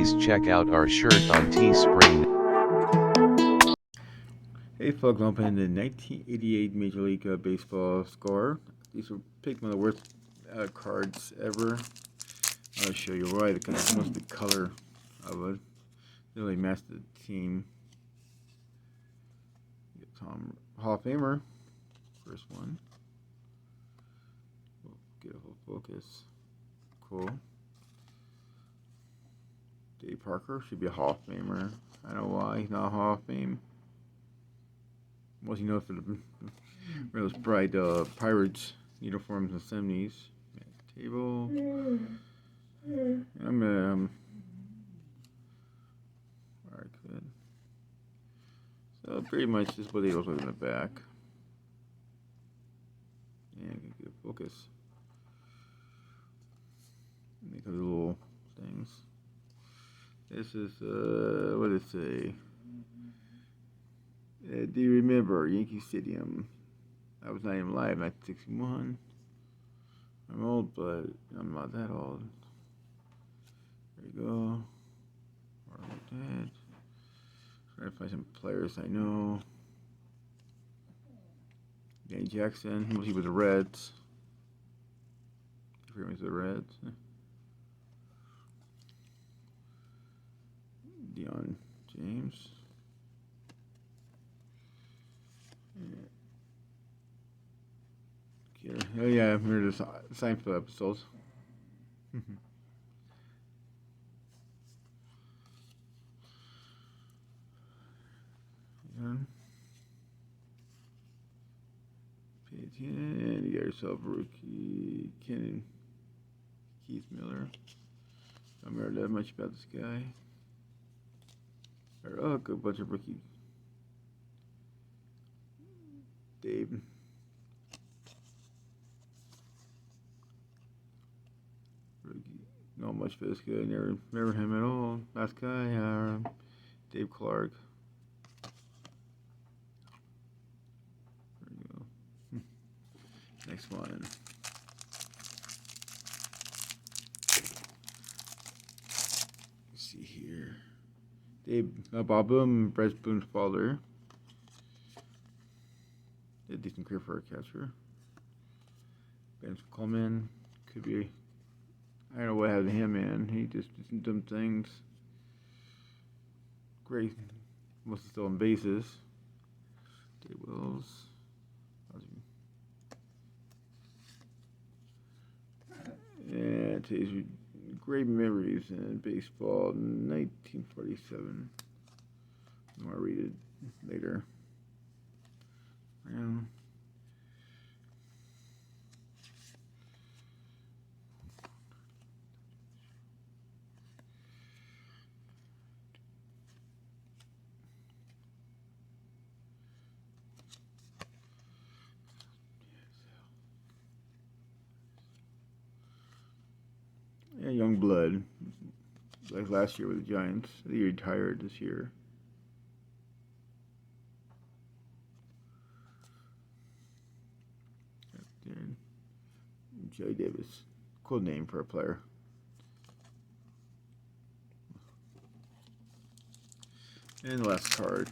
please check out our shirt on Teespring. Hey folks, I'm playing the 1988 Major League Baseball score. These were picked one of the worst cards ever. I'll show you why. Because almost the color of it. They really matched the team. Tom Hall of Famer, first one. We'll get a whole focus. Cool. Dave Parker should be a Hall of Famer. I don't know why he's not a Hall of Fame. Most you know for those bright Pirates uniforms in the 70s. Table. Alright, good. So pretty much this is what they look like in the back. And get a focus. Make a little things. This is what did it say? Do you remember Yankee Stadium? I was not even alive, 1961. I'm old, but I'm not that old. There you go. Or like that. Trying to find some players I know. Danny Jackson, he was the Reds. He was the Reds. Dion James. Oh yeah, I'm here to Seinfeld episodes. And you got yourself a rookie, Keith Miller. Don't remember that much about this guy. Oh, a good bunch of rookie. Dave. Rookie. Not much for this guy. Never remember him at all. Last guy, Dave Clark. There you go. Next one. Let's see here. Dave Bob Boom, Brett Boone's father. Did a decent career for a catcher. Ben Coleman could be. I don't know what happened to him, man. He just did some dumb things. Great. Must have stolen bases. Dave Wills. And today's great memories in baseball, 1947. I'm going to read it later. Yeah, young blood. Like last year with the Giants. He retired this year. Captain Joey Davis. Cool name for a player. And the last card.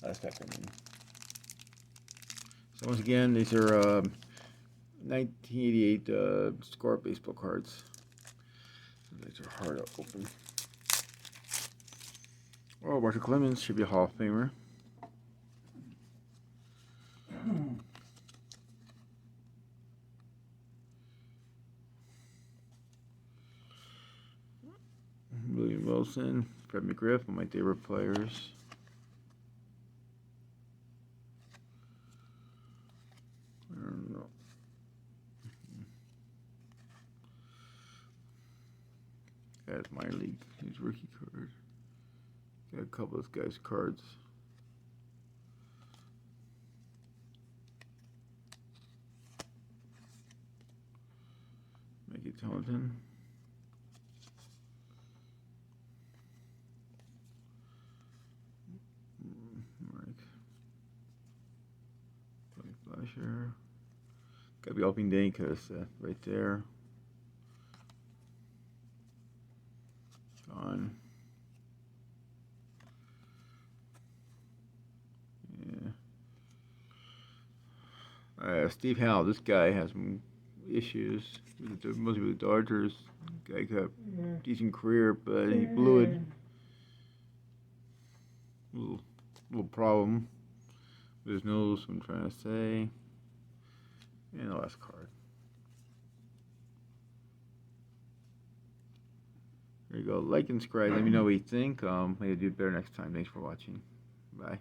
Last pack, I mean. So once again, these are 1988 score baseball cards. These are hard to open. Oh, Walter Clemens should be a Hall of Famer. William Wilson, Fred McGriff, one of my favorite players. I don't know. That's minor league. His rookie card. Got a couple of this guy's cards. Mickey Taunton. Flasher. Gotta be opening day because right there. Gone. Yeah. Steve Howe, this guy has some issues, mostly with the Dodgers. Guy got a decent career, but he blew it. Little problem with his nose, I'm trying to say. And the last card. There you go. Like and subscribe. Let me know what you think. Maybe do better next time. Thanks for watching. Bye.